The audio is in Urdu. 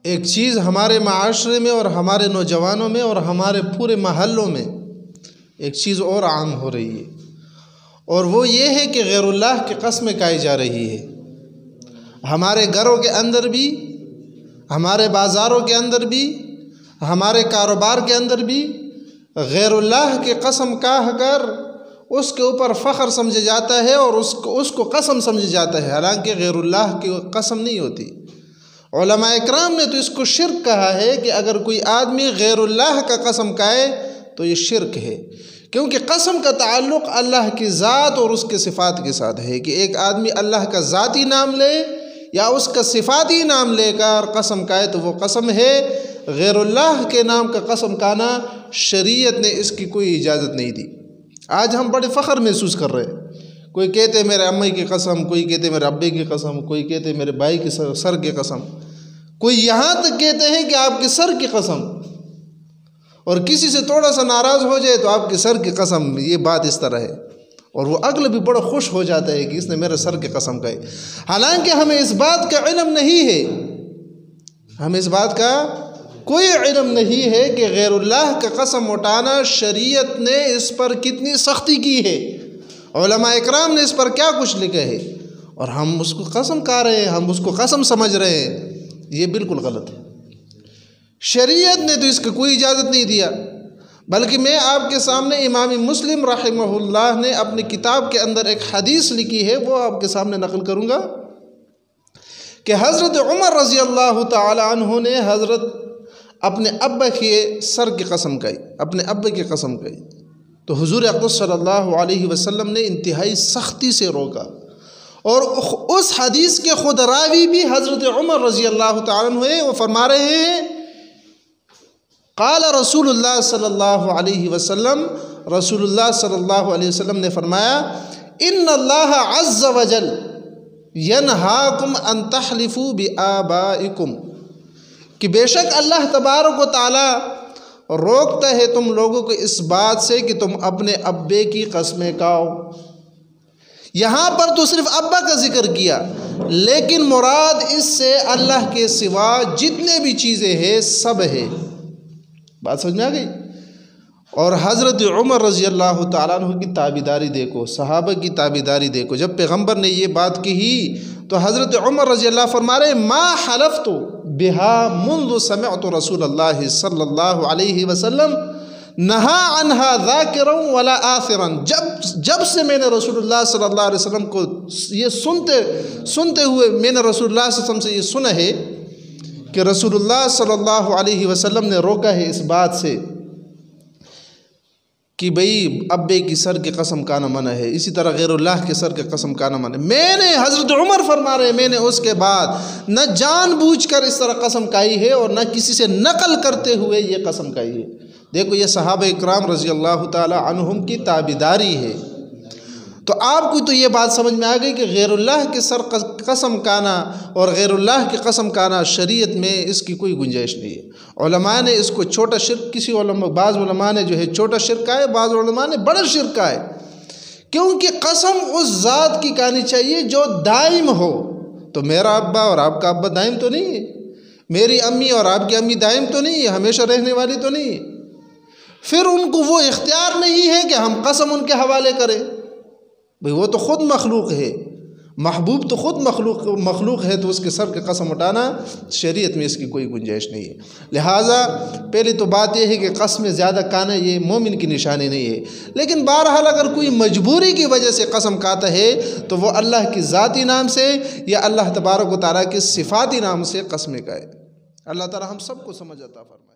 ایک چیز ہمارے معاشرے میں اور ہمارے نوجوانوں میں اور ہمارے پورے محلوں میں ایک چیز اور عام ہو رہی ہے، اور وہ یہ ہے کہ غیر اللہ کی قسمیں کھائی جا رہی ہے۔ ہمارے گھروں کے اندر بھی، ہمارے بازاروں کے اندر بھی، ہمارے کاروبار کے اندر بھی غیر اللہ کی قسم کہہ کر اس کے اوپر فخر سمجھا جاتا ہے اور اس کو قسم سمجھا جاتا ہے، حالانکہ غیر اللہ کی قسم نہیں ہوتی۔ علماء اکرام نے تو اس کو شرک کہا ہے کہ اگر کوئی آدمی غیر اللہ کا قسم کھائے تو یہ شرک ہے، کیونکہ قسم کا تعلق اللہ کی ذات اور اس کے صفات کے ساتھ ہے، کہ ایک آدمی اللہ کا ذاتی نام لے یا اس کا صفاتی نام لے کر قسم کھائے تو وہ قسم ہے۔ غیر اللہ کے نام کا قسم کھانا شریعت نے اس کی کوئی اجازت نہیں دی۔ آج ہم بڑے فخر محسوس کر رہے ہیں، کوئی کہتے میرے امی کی قسم، کوئی کہتے میرے ابے کی قسم، کوئی کہتے میرے بھائی کی سر کی قسم، کوئی یہاں تک کہتے ہیں کہ آپ کے سر کی قسم، اور کسی سے تھوڑا سا ناراض ہو جائے تو آپ کے سر کی قسم، یہ بات اس طرح ہے، اور وہ اگلا بھی بڑا خوش ہو جاتا ہے کہ اس نے میرے سر کی قسم کہی، حالانکہ ہمیں اس بات کا علم نہیں ہے، ہمیں اس بات کا کوئی علم نہیں ہے کہ غیر اللہ کا قسم اٹھانا شریعت نے اس پر کتنی سختی کی ہے، علماء اکرام نے اس پر کیا کچھ لکھا ہے، اور ہم اس کو قسم کھا رہے ہیں، ہم اس کو قسم سمجھ رہے ہیں۔ یہ بالکل غلط ہے، شریعت نے تو اس کا کوئی اجازت نہیں دیا، بلکہ میں آپ کے سامنے امام مسلم رحمہ اللہ نے اپنی کتاب کے اندر ایک حدیث لکھی ہے، وہ آپ کے سامنے نقل کروں گا کہ حضرت عمر رضی اللہ تعالی عنہ نے حضرت اپنے ابا کے سر کی قسم کہی، اپنے ابا کی قسم کہی، تو حضور اقدس صلی اللہ علیہ وسلم نے انتہائی سختی سے روکا، اور اس حدیث کے خود راوی بھی حضرت عمر رضی اللہ تعالیٰ عنہ ہیں، وہ فرما رہے ہیں قال رسول اللہ صلی اللہ علیہ وسلم، رسول اللہ صلی اللہ علیہ وسلم نے فرمایا ان اللہ عز وجل ینہاکم ان تحلفوا بآبائکم، کہ بے شک اللہ تبارک و تعالی روکتا ہے تم لوگوں کو اس بات سے کہ تم اپنے ابے کی قسمیں کھاؤ۔ یہاں پر تو صرف ابا کا ذکر کیا، لیکن مراد اس سے اللہ کے سوا جتنے بھی چیزیں ہیں سب ہے، بات سمجھ میں آ گئی؟ اور حضرت عمر رضی اللہ تعالیٰ عنہ کی تابعداری دیکھو، صحابہ کی تابعداری دیکھو، جب پیغمبر نے یہ بات کہی تو حضرت عمر رضی اللہ فرما رہے ما حلفت بها منذ سمعت رسول اللہ صلی اللہ علیہ وسلم نہا عنہا ذاکرا ولا آثرا، جب سے میں نے رسول اللہ صلی اللہ علیہ وسلم کو یہ سنتے ہوئے میں نے رسول اللہ صلی اللہ علیہ وسلم سے یہ سنا ہے کہ رسول اللہ صلی اللہ علیہ وسلم نے روکا ہے اس بات سے کہ بھئی ابے کی سر کی قسم کھانا منع ہے، اسی طرح غیر اللہ کے سر کی قسم کھانا منع ہے۔ میں نے، حضرت عمر فرما رہے ہیں، میں نے اس کے بعد نہ جان بوجھ کر اس طرح قسم کھائی ہے اور نہ کسی سے نقل کرتے ہوئے یہ قسم کھائی ہے۔ دیکھو یہ صحابہ اکرام رضی اللہ تعالی عنہم کی تابعداری ہے۔ تو آپ کو تو یہ بات سمجھ میں آ گئی کہ غیر اللہ کے سر قسم کھانا اور غیر اللہ کی قسم کھانا شریعت میں اس کی کوئی گنجائش نہیں ہے۔ علماء نے اس کو چھوٹا شرک، بعض علماء نے جو ہے چھوٹا شرک کہا ہے، بعض علماء نے بڑا شرک کہا ہے، کیونکہ قسم اس ذات کی کہانی چاہیے جو دائم ہو۔ تو میرا ابا اور آپ کا ابا دائم تو نہیں ہے، میری امی اور آپ کی امی دائم تو نہیں ہے، ہمیشہ رہنے والی تو نہیں ہے، پھر ان کو وہ اختیار نہیں ہے کہ ہم قسم ان کے حوالے کریں، بھئی وہ تو خود مخلوق ہے، محبوب تو خود مخلوق ہے، تو اس کے سر کے قسم اٹھانا شریعت میں اس کی کوئی گنجائش نہیں ہے۔ لہٰذا پہلی تو بات یہ ہے کہ قسم زیادہ کھانا یہ مومن کی نشانی نہیں ہے، لیکن بہرحال اگر کوئی مجبوری کی وجہ سے قسم کھاتا ہے تو وہ اللہ کی ذاتی نام سے یا اللہ تبارک و تعالیٰ کے صفاتی نام سے قسمیں کھائے۔ اللہ تعالیٰ ہم سب کو سمجھ عطا فرمائے۔